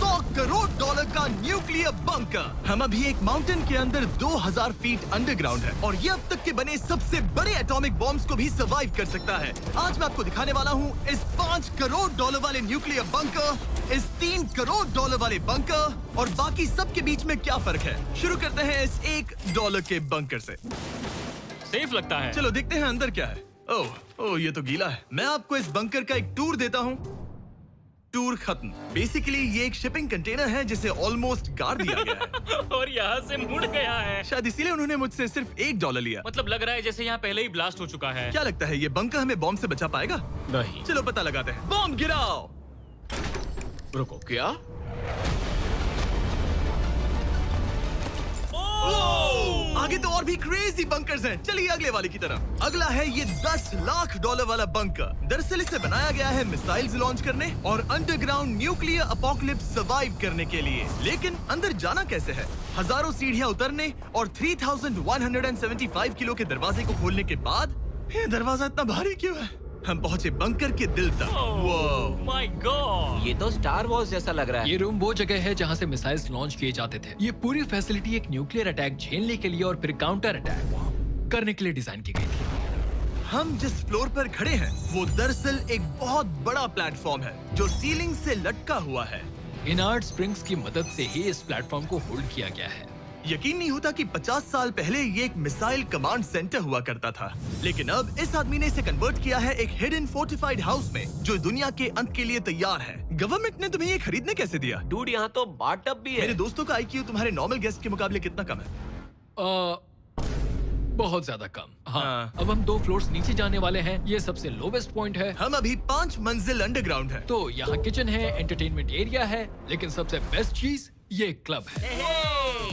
100 crore dollar का nuclear bunker. हम अभी एक माउंटेन के अंदर 2000 फीट अंडरग्राउंड है और ये अब तक के बने सबसे बड़े एटॉमिक बॉम्ब्स को भी सर्वाइव कर सकता है। आज मैं आपको दिखाने वाला हूँ इस 5 करोड़ डॉलर वाले न्यूक्लियर बंकर, इस 3 करोड़ डॉलर वाले बंकर और बाकी सब के बीच में क्या फर्क है। शुरू करते हैं इस $1 के बंकर से। सेफ लगता है। चलो देखते हैं अंदर क्या है। ओह ये तो गीला है। मैं आपको इस बंकर का एक टूर देता हूँ। टूर खत्म। बेसिकली ये एक शिपिंग कंटेनर है जिसे ऑलमोस्ट गाड़ दिया गया है और यहाँ से मुड़ गया है। शायद इसीलिए उन्होंने मुझसे सिर्फ $1 लिया। मतलब लग रहा है जैसे यहाँ पहले ही ब्लास्ट हो चुका है। क्या लगता है ये बंकर हमें बॉम्ब से बचा पाएगा? नहीं। चलो पता लगाते हैं। बॉम्ब गिराओ। रुको, क्या? आगे तो और भी क्रेजी बंकर्स हैं। चलिए अगले वाले की तरफ। अगला है ये $10 लाख वाला बंकर। दरअसल इसे बनाया गया है मिसाइल्स लॉन्च करने और अंडरग्राउंड न्यूक्लियर अपोकलिप्स सर्वाइव करने के लिए। लेकिन अंदर जाना कैसे है? हजारों सीढ़ियां उतरने और 3175 किलो के दरवाजे को खोलने के बाद ये दरवाजा इतना भारी क्यों है? हम पहुंचे बंकर के दिल तक। माय गॉड, ये तो स्टार वॉर्स जैसा लग रहा है। ये रूम वो जगह है जहाँ से मिसाइल्स लॉन्च किए जाते थे। ये पूरी फैसिलिटी एक न्यूक्लियर अटैक झेलने के लिए और फिर काउंटर अटैक करने के लिए डिजाइन की गई थी। हम जिस फ्लोर पर खड़े हैं वो दरअसल एक बहुत बड़ा प्लेटफॉर्म है जो सीलिंग से लटका हुआ है। इनार्ड स्प्रिंग्स की मदद से ही इस प्लेटफॉर्म को होल्ड किया गया है। यकीन नहीं होता कि 50 साल पहले ये एक मिसाइल कमांड सेंटर हुआ करता था, लेकिन अब इस आदमी ने इसे कन्वर्ट किया है एक हिडन फोर्टिफाइड हाउस में जो दुनिया के अंत के लिए तैयार है। गवर्नमेंट ने तुम्हें ये खरीदने कैसे दिया? डूड, यहाँ तो बाथटब भी है। मेरे दोस्तों का IQ तुम्हारे नॉर्मल गेस्ट के मुकाबले कितना कम है? बहुत ज्यादा कम। हाँ। अब हम 2 फ्लोर्स नीचे जाने वाले हैं। ये सबसे लोवेस्ट पॉइंट है। हम अभी 5 मंजिल अंडरग्राउंड है। तो यहाँ किचन है, एंटरटेनमेंट एरिया है, लेकिन सबसे बेस्ट चीज ये क्लब है।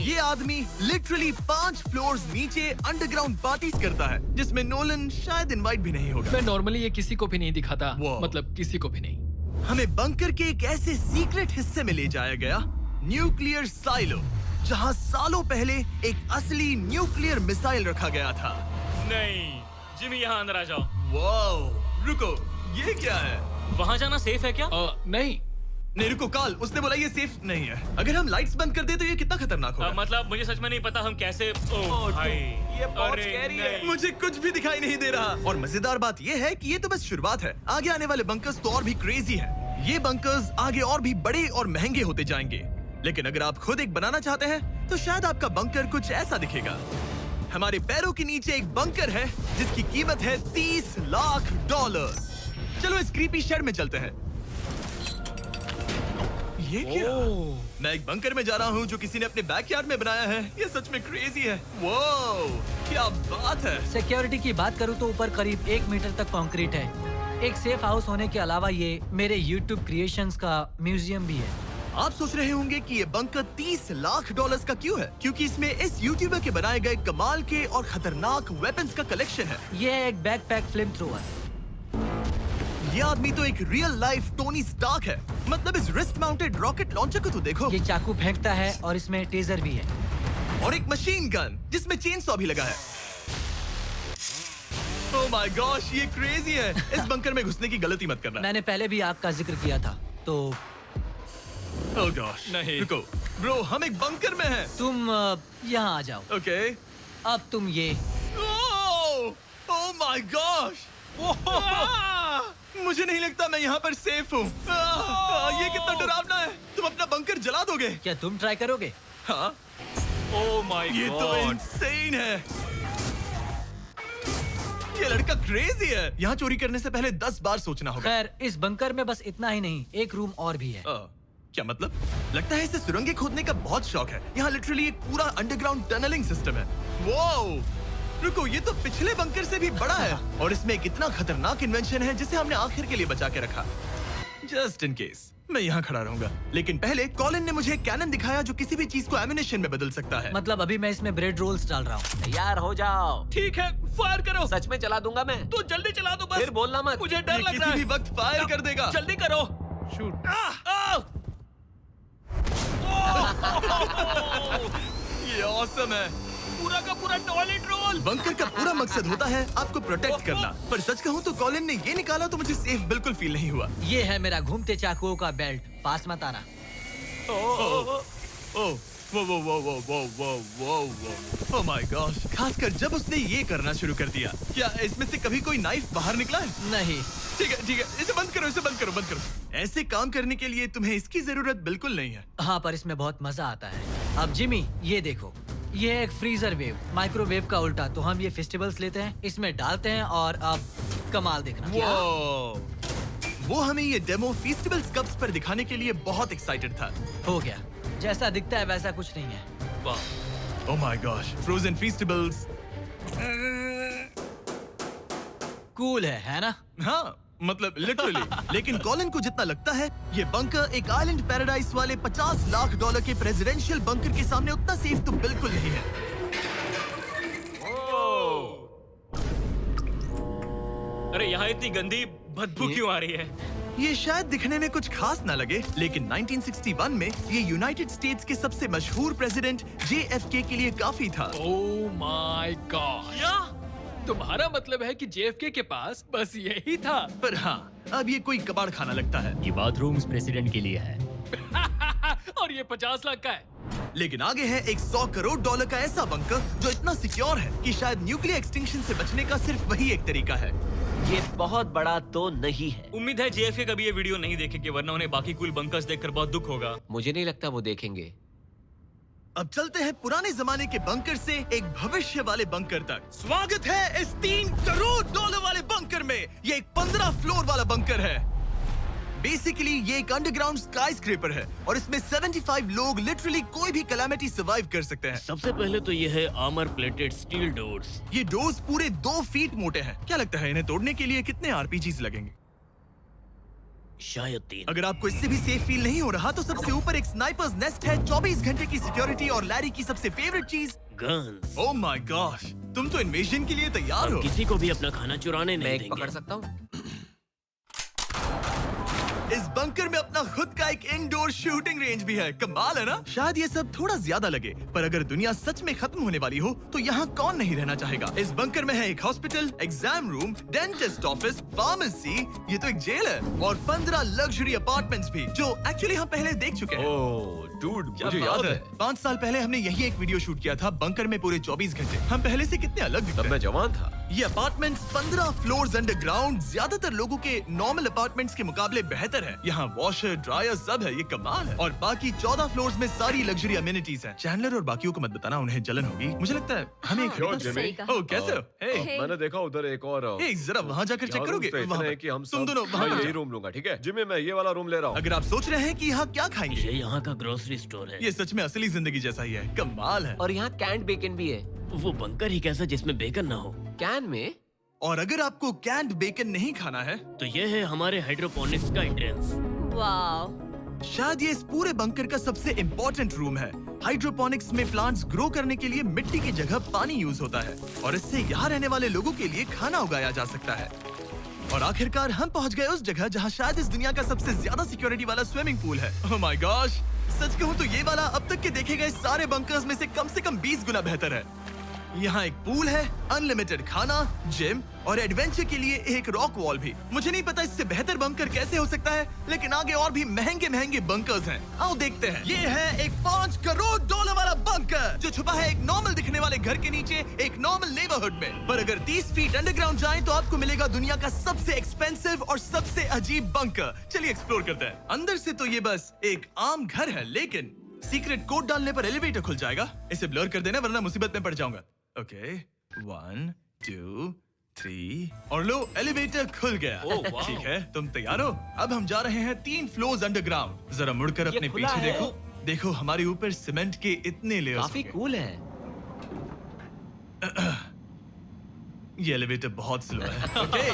ये आदमी लिटरली 5 फ्लोर्स नीचे अंडरग्राउंड पार्टीज करता है जिसमें नोलन शायद इनवाइट भी नहीं होगा। मैं नॉर्मली ये किसी को भी नहीं दिखाता। Wow. मतलब किसी को भी नहीं। हमें बंकर के एक ऐसे सीक्रेट हिस्से में ले जाया गया, न्यूक्लियर साइलो, जहां सालों पहले एक असली न्यूक्लियर मिसाइल रखा गया था। नहीं, जिमी यहाँ अंदर आ जाओ। वाओ, रुको, ये क्या है? वहाँ जाना सेफ है क्या? नहीं। नहीं रुको, काल, उसने बोला ये सेफ नहीं है। अगर हम लाइट्स बंद कर दे तो ये कितना खतरनाक होगा? मतलब मुझे सच में नहीं पता हम कैसे। ओह भाई, ये बहुत स्कैरी है। नहीं। मुझे कुछ भी दिखाई नहीं दे रहा। और मजेदार बात ये है कि ये तो बस शुरुआत है। आगे आने वाले बंकर्स तो और भी क्रेजी हैं। ये बंकर्स आगे और भी बड़े और महंगे होते जाएंगे। लेकिन अगर आप खुद एक बनाना चाहते हैं तो शायद आपका बंकर कुछ ऐसा दिखेगा। हमारे पैरों के नीचे एक बंकर है जिसकी कीमत है $30 लाख। चलो इस क्रीपी शेड में चलते हैं। ये क्या? मैं एक बंकर में जा रहा हूँ जो किसी ने अपने बैकयार्ड में बनाया है। ये सच में क्रेजी है। वाओ, क्या बात है। सिक्योरिटी की बात करूँ तो ऊपर करीब 1 मीटर तक कंक्रीट है। एक सेफ हाउस होने के अलावा ये मेरे YouTube क्रिएशंस का म्यूजियम भी है। आप सोच रहे होंगे कि ये बंकर $30 लाख का क्यों है? क्योंकि इसमें इस यूट्यूबर के बनाए गए कमाल के और खतरनाक वेपन्स का कलेक्शन है। ये है एक बैकपैक फ्लेम थ्रोवर। ये आदमी तो एक रियल लाइफ टोनी स्टार्क है। मतलब इस रिस्ट माउंटेड रॉकेट लॉन्चर को तो देखो। ये चाकू फेंकता है और इसमें टेजर भी है। और एक मशीन गन जिसमें चेन सॉ भी लगा है। ओह माय गॉश, ये क्रेजी है। इस बंकर में घुसने की गलती मत करना। मैंने पहले भी आग का जिक्र किया था। तो ओह गॉश, नहीं। रुको ब्रो, हम एक बंकर में हैं। तुम यहाँ आ जाओ। ओके। अब तुम ये ओह माय गॉश, मुझे नहीं लगता मैं यहाँ पर सेफ हूँ। ये कितना डरावना है। तुम अपना बंकर जला दोगे? क्या तुम ट्राई करोगे? हाँ, ओह माय ये तो गॉड, इंसेन है। ये लड़का क्रेजी है। यहाँ चोरी करने से पहले 10 बार सोचना होगा। खैर, इस बंकर में बस इतना ही नहीं, एक रूम और भी है। क्या मतलब? लगता है इसे सुरंगें खोदने का बहुत शौक है। यहाँ लिटरली एक पूरा अंडरग्राउंड टनलिंग सिस्टम है। वाओ, रुको, ये तो पिछले बंकर से भी बड़ा है और इसमें एक इतना खतरनाक इन्वेंशन है जिसे हमने आखिर के लिए बचा के रखा। जस्ट इन केस मैं यहाँ खड़ा रहूंगा। लेकिन पहले कॉलिन ने मुझे एक कैनन दिखाया जो किसी भी चीज को एमिनेशन में बदल सकता है। मतलब अभी मैं इसमें ब्रेड रोल्स डाल रहा हूँ। तैयार हो जाओ। ठीक है, फायर करो। सच में चला दूंगा मैं। तो जल्दी चला दो बस। फिर बोलना मत। मुझे डर ये लग रहा किसी है। भी वक्त फायर कर देगा। जल्दी करो। शूट। ये ऑसम है। पूरा का पूरा टॉयलेट रोल। बंकर का पूरा मकसद होता है आपको प्रोटेक्ट करना। पर सच कहूँ तो कॉलिन ने ये निकाला तो मुझे सेफ बिल्कुल फील नहीं हुआ। ये है मेरा घूमते चाकुओं का बेल्ट। पास मत आना। ओह वो ओह माय गॉश, खासकर जब उसने ये करना शुरू कर दिया। क्या इसमें से कभी कोई नाइफ बाहर निकला है? नहीं। ठीक है, इसे बंद करो, बंद करो। ऐसे काम करने के लिए तुम्हें इसकी जरूरत बिल्कुल नहीं है। हाँ, पर इसमें बहुत मजा आता है। अब जिमी, ये देखो, ये है एक फ्रीजर वेव, माइक्रोवेव का उल्टा। तो हम ये फेस्टिवल्स लेते हैं, इसमें डालते हैं और अब कमाल देखना। वो हमें ये डेमो फेस्टिवल्स कप्स पर दिखाने के लिए बहुत एक्साइटेड था। हो गया, जैसा दिखता है वैसा कुछ नहीं है। वाह, oh my gosh, frozen festivals. Cool है ना? हाँ, मतलब लिटरली। लेकिन कॉलिन को जितना लगता है, ये बंकर एक आइलैंड पैराडाइज वाले $50 लाख के प्रेसिडेंशियल बंकर के सामने उतना सेफ तो बिल्कुल नहीं है। अरे यहाँ इतनी गंदी बदबू क्यों आ रही है? ये शायद दिखने में कुछ खास ना लगे, लेकिन 1961 में ये यूनाइटेड स्टेट्स के सबसे मशहूर प्रेसिडेंट JFK के लिए काफी था। ओह माय गॉड, क्या? तुम्हारा मतलब है कि JFK के पास बस यही था? पर हाँ, अब ये कोई कबाड़ खाना लगता है। ये बाथरूम्स प्रेसिडेंट के लिए है। और ये 50 लाख का है। लेकिन आगे है एक $100 करोड़ का ऐसा बंकर जो इतना सिक्योर है कि शायद न्यूक्लियर एक्सटिंक्शन से बचने का सिर्फ वही एक तरीका है। ये बहुत बड़ा तो नहीं है। उम्मीद है JFK कभी ये वीडियो नहीं देखेंगे, वरना उन्हें बाकी कूल बंकर्स देखकर बहुत दुख होगा। मुझे नहीं लगता वो देखेंगे। अब चलते हैं पुराने जमाने के बंकर से एक भविष्य वाले बंकर तक। स्वागत है इस $3 करोड़ वाले बंकर में। ये एक 15 फ्लोर वाला बंकर है। बेसिकली ये एक अंडरग्राउंड स्काईस्क्रेपर है और इसमें 75 लोग लिटरली कोई भी कैलामिटी सर्वाइव कर सकते हैं। सबसे पहले तो ये है आर्मर प्लेटेड स्टील डोर्स। ये डोर्स पूरे 2 फीट मोटे हैं। क्या लगता है इन्हें तोड़ने के लिए कितने RPGs लगेंगे? शायद 3। अगर आपको इससे भी सेफ फील नहीं हो रहा तो सबसे ऊपर एक स्नाइपर्स नेस्ट है, 24 घंटे की सिक्योरिटी और लैरी की सबसे फेवरेट चीज गन्स। ओह माय गॉश, तुम तो इन्वेजन के लिए तैयार हो। किसी को भी अपना खाना चुराने मैं नहीं एक देंगे। पकड़ सकता हूँ? इस बंकर में अपना खुद का एक इंडोर शूटिंग रेंज भी है। कमाल है ना? शायद ये सब थोड़ा ज्यादा लगे, पर अगर दुनिया सच में खत्म होने वाली हो तो यहाँ कौन नहीं रहना चाहेगा। इस बंकर में है एक hospital, exam room, dentist office, pharmacy, ये तो एक जेल है, और 15 लग्जरी अपार्टमेंट्स भी, जो एक्चुअली हम पहले देख चुके हैं। ओह डूड, मुझे याद है 5 साल पहले हमने यही एक वीडियो शूट किया था, बंकर में पूरे 24 घंटे। हम पहले से कितने अलग दिखते तब हैं। मैं जवान था। ये अपार्टमेंट्स 15 फ्लोर्स अंडरग्राउंड ज्यादातर लोगों के नॉर्मल अपार्टमेंट्स के मुकाबले बेहतर है। यहाँ वॉशर, ड्रायर सब है, ये कमाल है। और बाकी 14 फ्लोर्स में सारी लग्जरी अमेनिटीज हैं। चैंडलर और बाकियों को मत बताना, उन्हें जलन होगी। मुझे लगता है हमें एक क्यों, जिमी? ओह, कैसे हो? हे, मैंने देखा उधर एक और हे, जरा वहाँ जाकर चेक करोगे? यहाँ वहाँ है पर। कि हम तुम सब दोनों वहाँ मैं पर यही जाओ। रूम लूंगा, ठीक है? जिमी, मैं ये वाला रूम ले रहा हूँ। अगर आप सोच रहे हैं कि यहाँ क्या खाएंगे, ये यहाँ का ग्रोसरी स्टोर है। ये सच में असली जिंदगी जैसा ही है। कमाल है। और यहाँ कैंड बेकन भी है। वो बंकर ही कैसा जिसमें बेकन ना हो। कैन में? और अगर आपको कैंड बेकन नहीं खाना है, तो ये है हमारे हाइड्रोपोनिक्स का एंट्रेंस। वाओ, शायद ये इस पूरे बंकर का सबसे इम्पोर्टेंट रूम है। हाइड्रोपोनिक्स में प्लांट्स ग्रो करने के लिए मिट्टी की जगह पानी यूज होता है और इससे यहाँ रहने वाले लोगों के लिए खाना उगाया जा सकता है। और आखिरकार हम पहुँच गए उस जगह जहाँ शायद इस दुनिया का सबसे ज्यादा सिक्योरिटी वाला स्विमिंग पूल है। ओह माय गॉश, सच कहूँ तो ये वाला अब तक के देखे गए सारे बंकर्स में से कम 20 गुना बेहतर है। यहाँ एक पूल है, अनलिमिटेड खाना, जिम और एडवेंचर के लिए एक रॉक वॉल भी। मुझे नहीं पता इससे बेहतर बंकर कैसे हो सकता है, लेकिन आगे और भी महंगे बंकर्स हैं। आओ देखते हैं। ये है एक $5 करोड़ वाला बंकर जो छुपा है एक नॉर्मल दिखने वाले घर के नीचे एक नॉर्मल नेबरहुड में। पर अगर 30 फीट अंडरग्राउंड जाएं तो आपको मिलेगा दुनिया का सबसे एक्सपेंसिव और सबसे अजीब बंकर। चलिए एक्सप्लोर करते हैं। अंदर से तो ये बस एक आम घर है, लेकिन सीक्रेट कोड डालने पर एलिवेटर खुल जाएगा। इसे ब्लर कर देना वरना मुसीबत में पड़ जाऊंगा। ओके, 1 2 3 और लो, एलिवेटर खुल गया। वाह। ठीक है, तुम तैयार हो? अब हम जा रहे हैं 3 फ्लोर्स अंडरग्राउंड। जरा मुड़कर ये अपने खुला पीछे है। देखो हमारे ऊपर सीमेंट के इतने लेयर्स। काफी कूल है। ये एलिवेटर बहुत स्लो है। ओके,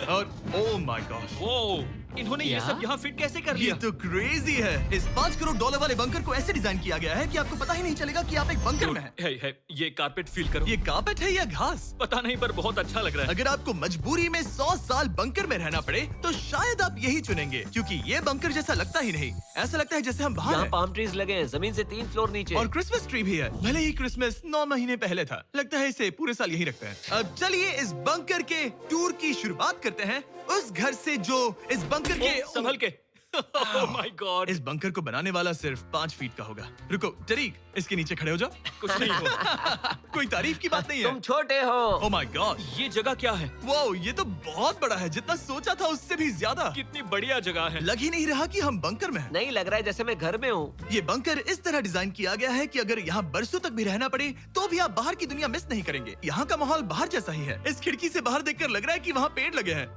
और ओह माय गॉश, वो इन्होंने ये क्या? सब यहाँ फिट कैसे कर ये लिया? तो क्रेजी है। इस $5 करोड़ वाले बंकर को ऐसे डिजाइन किया गया है कि आपको पता ही नहीं चलेगा कि आप एक बंकर में हैं। है, ये कारपेट फील करो। ये कार्पेट है या घास? पता नहीं, पर बहुत अच्छा लग रहा है। अगर आपको मजबूरी में 100 साल बंकर में रहना पड़े तो शायद आप यही चुनेंगे, क्योंकि ये बंकर जैसा लगता ही नहीं। ऐसा लगता है जैसे हम बाहर यहाँ हैं। पाम ट्रीज लगे हैं, जमीन से 3 फ्लोर नीचे। और क्रिसमस ट्री भी है। भले ही क्रिसमस 9 महीने पहले था, लगता है इसे पूरे साल यही रखते हैं। अब चलिए इस बंकर के टूर की शुरुआत करते हैं उस घर से जो इस बंकर के संभल के। Oh my God. इस बंकर को बनाने वाला सिर्फ 5 फीट का होगा। रुको तरीक, इसके नीचे खड़े हो जाओ। कुछ नहीं हो। कोई तारीफ की बात नहीं है। तुम छोटे हो। ओह माय गॉड, ये जगह क्या है? वाओ, ये तो बहुत बड़ा है, जितना सोचा था उससे भी ज्यादा। कितनी बढ़िया जगह है। लग ही नहीं रहा कि हम बंकर में हैं। नहीं लग रहा है जैसे मैं घर में हूँ। ये बंकर इस तरह डिजाइन किया गया है कि अगर यहाँ बरसों तक भी रहना पड़े तो भी आप बाहर की दुनिया मिस नहीं करेंगे। यहाँ का माहौल बाहर जैसा ही है। इस खिड़की से बाहर देखकर लग रहा है कि वहाँ पेड़ लगे हैं।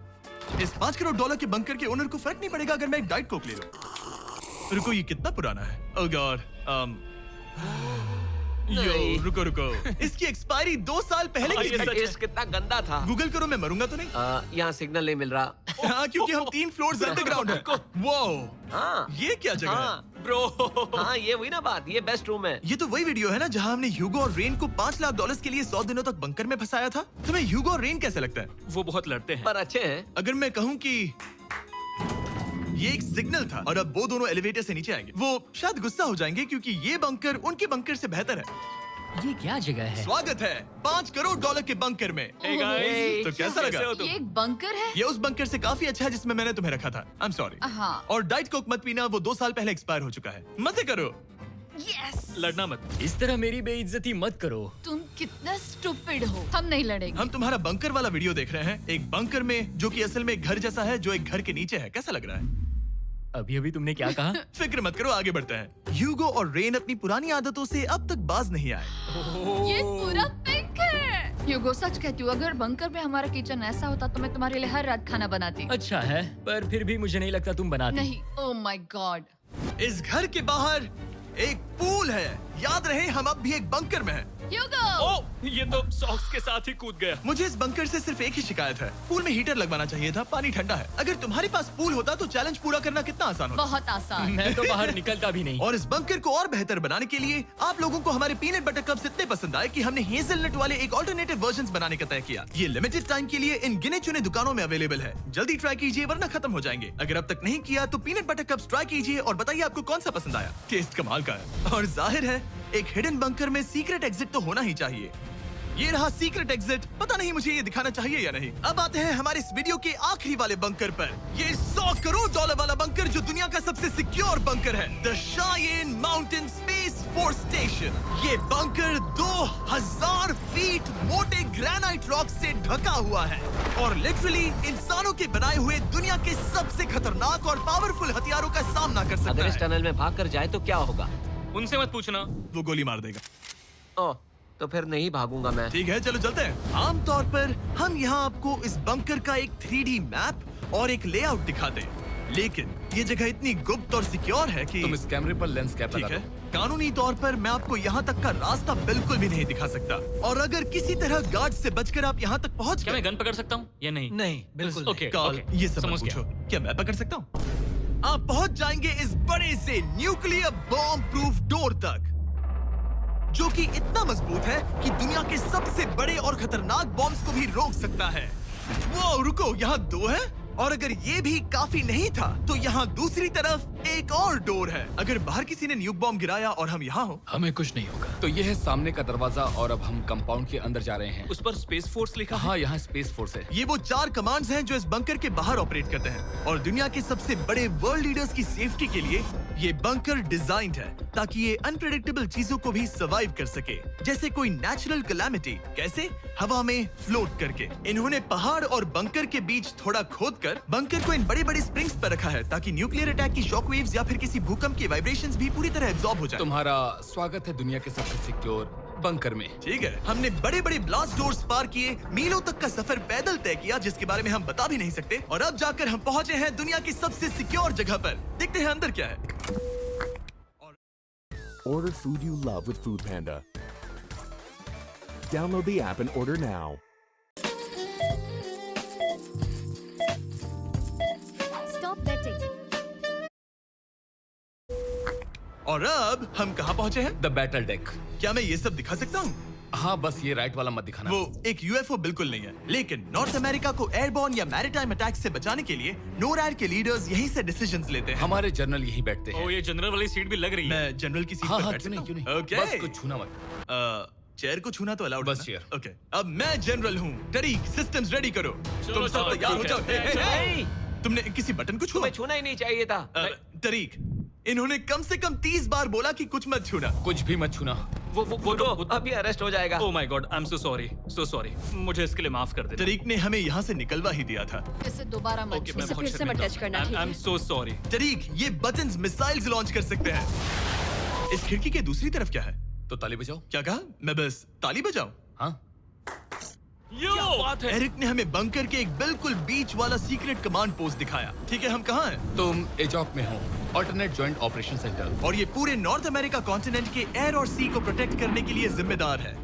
इस $5 करोड़ के बंकर के ओनर को फर्क नहीं पड़ेगा अगर मैं एक डाइट कोक ले लूं। रुको, ये कितना पुराना है? ओह गॉड, नहीं। रुको, इसकी एक्सपायरी 2 साल पहले की ये थी। सच है। टेस्ट कितना गंदा था। गूगल करो, मैं मरूंगा तो नहीं। यहाँ सिग्नल नहीं मिल रहा। हाँ, क्योंकि हम 3 फ्लोर्स अंडरग्राउंड है। वो हाँ ये क्या जगह है? हाँ ब्रो। हाँ, ये हुई ना बात। ये बेस्ट रूम है। ये तो वही वीडियो है ना जहाँ हमने ह्यूगो और रेन को $5 लाख के लिए 100 दिनों तक बंकर में फंसाया था। तुम्हें ह्यूगो और रेन कैसे लगता है? वो बहुत लड़ते हैं। पर अच्छे हैं। अगर मैं कहूँ कि ये एक सिग्नल था और अब वो दोनों एलिवेटर से नीचे आएंगे, वो शायद गुस्सा हो जाएंगे क्योंकि ये बंकर उनके बंकर से बेहतर है। ये क्या जगह है? स्वागत है $5 करोड़ के बंकर में। Hey guys, तो कैसा लगा? कैसे हो तुम? ये एक बंकर है? ये उस बंकर से काफी अच्छा है जिसमें मैंने तुम्हें रखा था। I am sorry. हाँ। और डाइट कोक मत पीना, वो 2 साल पहले एक्सपायर हो चुका है। मजे करो। यस। लड़ना मत। इस तरह मेरी बेइज्जती मत करो। तुम कितना स्टूपिड हो। हम नहीं लड़ेंगे। हम तुम्हारा बंकर वाला वीडियो देख रहे हैं, एक बंकर में जो कि असल में एक घर जैसा है जो एक घर के नीचे है। कैसा लग रहा है? अभी अभी तुमने क्या कहा? फिक्र मत करो, आगे बढ़ते हैं। ह्यूगो और रेन अपनी पुरानी आदतों से अब तक बाज नहीं आए। ये पूरा पिंक है। ह्यूगो, सच कहती हूँ, अगर बंकर में हमारा किचन ऐसा होता तो मैं तुम्हारे लिए हर रात खाना बनाती। अच्छा है, पर फिर भी मुझे नहीं लगता तुम बनाती। नहीं। Oh my God. इस घर के बाहर एक पूल है। याद रहे, हम अब भी एक बंकर में हैं। ह्यूगो। ओह, ये तो सॉक्स के साथ ही कूद गया। मुझे इस बंकर से सिर्फ एक ही शिकायत है, पूल में हीटर लगवाना चाहिए था, पानी ठंडा है। अगर तुम्हारे पास पूल होता तो चैलेंज पूरा करना कितना आसान होता। बहुत आसान। मैं तो बाहर निकलता भी नहीं। और इस बंकर को और बेहतर बनाने के लिए आप लोगों को हमारे पीनट बटर कप्स इतने पसंद आए कि हमने हेजलनट वाले एक ऑल्टरनेटिव वर्जन्स बनाने का तय किया। ये लिमिटेड टाइम के लिए इन गिने चुने दुकानों में अवेलेबल है। जल्दी ट्राई कीजिए वरना खत्म हो जाएंगे। अगर अब तक नहीं किया तो पीनट बटर कप्स ट्राई कीजिए और बताइए आपको कौन सा पसंद आया। टेस्ट कमाल का है। और जाहिर है, एक हिडन बंकर में सीक्रेट एग्जिट तो होना ही चाहिए। ये रहा सीक्रेट एग्जिट। पता नहीं मुझे ये दिखाना चाहिए या नहीं। अब आते हैं हमारे इस वीडियो के आखिरी वाले बंकर पर। ये $100 करोड़ वाला बंकर जो दुनिया का सबसे सिक्योर बंकर है, the Cheyenne Mountain Space Force Station. ये बंकर 2000 फीट मोटे ग्रेनाइट रॉक से ढका हुआ है और लिटरली इंसानों के बनाए हुए दुनिया के सबसे खतरनाक और पावरफुल हथियारों का सामना कर सकता अगर इस है। टनल में भाग कर जाए तो क्या होगा? उनसे मत पूछना। वो गोली मार देगा। ओह, तो फिर नहीं भागूंगा मैं। ठीक है, चलो चलते हैं। आमतौर पर हम यहाँ आपको इस बंकर का एक 3D मैप और एक लेआउट दिखाते हैं, लेकिन ये जगह इतनी गुप्त और सिक्योर है कि तुम इस कैमरे पर लेंस कैप ठीक लगा है, दो। कानूनी तौर पर मैं आपको यहाँ तक का रास्ता बिल्कुल भी नहीं दिखा सकता। और अगर किसी तरह गार्ड से बचकर आप यहाँ तक पहुँच क्या मैं गए, गन पकड़ सकता हूँ या नहीं? नहीं, बिल्कुल ओके, कॉल ओके, ये सब मत समझ गया। पूछो। क्या मैं पकड़ सकता हूँ? आप पहुँच जाएंगे इस बड़े से न्यूक्लियर बॉम्ब प्रूफ डोर तक, जो कि इतना मजबूत है कि दुनिया के सबसे बड़े और खतरनाक बॉम्ब्स को भी रोक सकता है। वो रुको, यहाँ 2 है और अगर ये भी काफी नहीं था तो यहाँ दूसरी तरफ एक और डोर है। अगर बाहर किसी ने न्यूक बॉम्ब गिराया और हम यहाँ हो, हमें कुछ नहीं होगा। तो ये है सामने का दरवाजा और अब हम कंपाउंड के अंदर जा रहे हैं। उस पर स्पेस फोर्स लिखा है। हाँ, यहाँ स्पेस फोर्स है। ये वो 4 कमांड्स हैं जो इस बंकर के बाहर ऑपरेट करते हैं और दुनिया के सबसे बड़े वर्ल्ड लीडर्स की सेफ्टी के लिए ये बंकर डिजाइंड है ताकि ये अनप्रेडिक्टेबल चीजों को भी सर्वाइव कर सके, जैसे कोई नेचुरल कैलामिटी। कैसे? हवा में फ्लोट करके। इन्होंने पहाड़ और बंकर के बीच थोड़ा खोदकर बंकर को इन बड़े-बड़े स्प्रिंग्स पर रखा है ताकि न्यूक्लियर अटैक की शॉक वेव्स या फिर किसी भूकंप के वाइब्रेशंस भी पूरी तरह एब्जॉर्ब हो जाए। तुम्हारा स्वागत है दुनिया के सबसे सिक्योर बंकर में। ठीक है, हमने बड़े-बड़े ब्लास्ट डोर्स पार किए, मीलों तक का सफर पैदल तय किया जिसके बारे में हम बता भी नहीं सकते, और अब जाकर हम पहुंचे हैं दुनिया की सबसे सिक्योर जगह पर। देखते हैं अंदर क्या है। Order food you love with Food Panda. Download the app and order now. Stop betting. और अब हम कहाँ पहुंचे हैं? The battle deck. क्या मैं ये सब दिखा सकता हूँ? हाँ, बस ये राइट वाला मत दिखाना। वो एक यूएफओ बिल्कुल नहीं है, लेकिन नॉर्थ अमेरिका को एयरबॉर्न या मैरीटाइम अटैक से बचाने के लिए नोरैड के लीडर्स यहीं से डिसीजंस लेते हैं। हमारे जनरल यहीं बैठते हैं। ओ, ये जनरल वाली सीट भी लग रही है। मैं जनरल की सीट हाँ पर हाँ, बैठ क्यों नहीं, क्यों सकता नहीं। हूँ? ओके। बस कुछ छूना मत। चेयर को छूना तो अलाउड बस है चेयर। ना? ओके, अब मैं जनरल हूँ। टरीक, सिस्टम्स रेडी करो। तुम सब चलो, तैयार हो ठीक जाओ। है। हे, हे, हे। तुमने किसी बटन को छुआ? तुम्हें छूना ही नहीं चाहिए था। तरीक, इन्होंने कम से कम 30 बार बोला कि कुछ मत छूना। कुछ भी मत छूना। वो अभी अरेस्ट हो जाएगा। Oh my God, I am so sorry. मुझे इसके लिए माफ कर दे। तरीक ने हमें यहाँ से निकलवा ही दिया था। इसे दोबारा मत छू। इसे फिर से मत टच करना, ठीक आई एम है? So sorry. तरीक, ये बटन्स मिसाइल्स लॉन्च कर सकते हैं। इस खिड़की के दूसरी तरफ क्या है? तो ताली बजाओ। क्या कहा? मैं बस ताली बजाऊं? हाँ, एरिक ने हमें बंकर के एक बिल्कुल बीच वाला सीक्रेट कमांड पोस्ट दिखाया। ठीक है, हम कहाँ हैं? तुम एजॉक में हो, ऑल्टरनेट जॉइंट ऑपरेशन सेंटर। और ये पूरे नॉर्थ अमेरिका कॉन्टिनेंट के एयर और सी को प्रोटेक्ट करने के लिए जिम्मेदार है।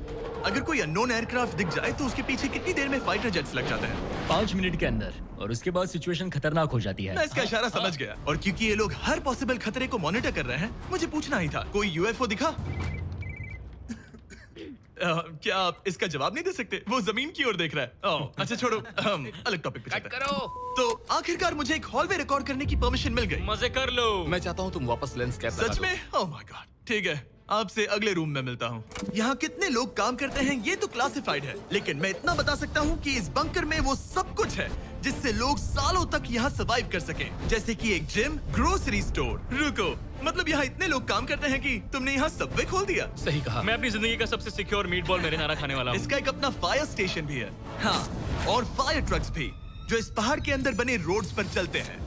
अगर कोई अननोन एयरक्राफ्ट दिख जाए तो उसके पीछे कितनी देर में फाइटर जेट्स लग जाते हैं? 5 मिनट के अंदर, और उसके बाद सिचुएशन खतरनाक हो जाती है। मैं इसका इशारा समझ गया। और क्योंकि ये लोग हर पॉसिबल खतरे को मॉनिटर कर रहे हैं, मुझे पूछना ही था, कोई यूएफओ दिखा? क्या आप इसका जवाब नहीं दे सकते? वो जमीन की ओर देख रहा है। ओह, अच्छा छोड़ो, हम अलग टॉपिक पे चलते हैं। तो आखिरकार मुझे एक हॉलवे रिकॉर्ड करने की परमिशन मिल गई। मजे कर लो। मैं चाहता हूँ तुम वापस लेंस कैप लगा सच दो। में? ओह माय गॉड, ठीक है, आपसे अगले रूम में मिलता हूँ। यहाँ कितने लोग काम करते हैं ये तो क्लासिफाइड है, लेकिन मैं इतना बता सकता हूँ कि इस बंकर में वो सब कुछ है जिससे लोग सालों तक यहाँ सर्वाइव कर सके, जैसे कि एक जिम, ग्रोसरी स्टोर। रुको, मतलब यहाँ इतने लोग काम करते हैं कि तुमने यहाँ सबवे खोल दिया? सही कहा। मैं अपनी जिंदगी का सबसे सिक्योर मीटबॉल मैरिनारा खाने वाला हूँ। इसका एक अपना फायर स्टेशन भी है। हाँ, और फायर ट्रक्स भी, जो इस पहाड़ के अंदर बने रोड्स पर चलते हैं।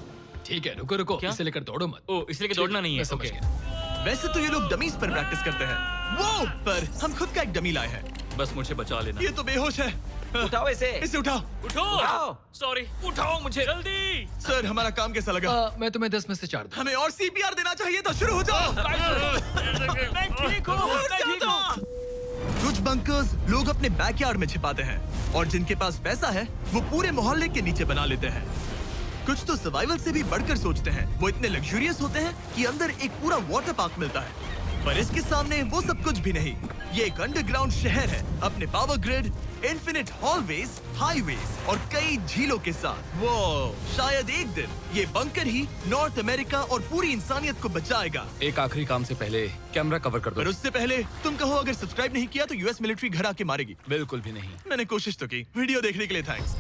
ठीक है, रुको रुको, क्या? इसे लेकर दौड़ो मत। ओह, इसलिए कि दौड़ना नहीं है। मैं समझ ओके। गया। वैसे तो ये लोग डमीज पर प्रैक्टिस करते हैं। वो पर हम खुद का एक डमी लाए हैं। बस मुझे बचा लेना। ये तो बेहोश है। उठाओ इसे। इसे उठाओ। उठाओ। सॉरी, उठाओ मुझे जल्दी। सर, हमारा काम कैसा लगा? मैं तुम्हें 10 में से 4 दूं। हमें और सीपीआर देना चाहिए था। शुरू हो जाओ। मैं ठीक हूँ। कुछ बंकर्स लोग अपने बैकयार्ड में छिपाते हैं, और जिनके पास पैसा है वो पूरे मोहल्ले के नीचे बना लेते हैं। कुछ तो सर्वाइवल से भी बढ़कर सोचते हैं। वो इतने लग्जूरियस होते हैं कि अंदर एक पूरा वाटर पार्क मिलता है, पर इसके सामने वो सब कुछ भी नहीं। ये एक अंडरग्राउंड शहर है, अपने power grid, infinite hallways, highways और कई झीलों के साथ। वो शायद एक दिन ये बंकर ही नॉर्थ अमेरिका और पूरी इंसानियत को बचाएगा। एक आखिरी काम से पहले कैमरा कवर कर पर दो। उससे पहले तुम कहो, अगर सब्सक्राइब नहीं किया तो यूएस मिलिट्री घर आके मारेगी। बिल्कुल भी नहीं। मैंने कोशिश तो की। वीडियो देखने के लिए थैंक्स।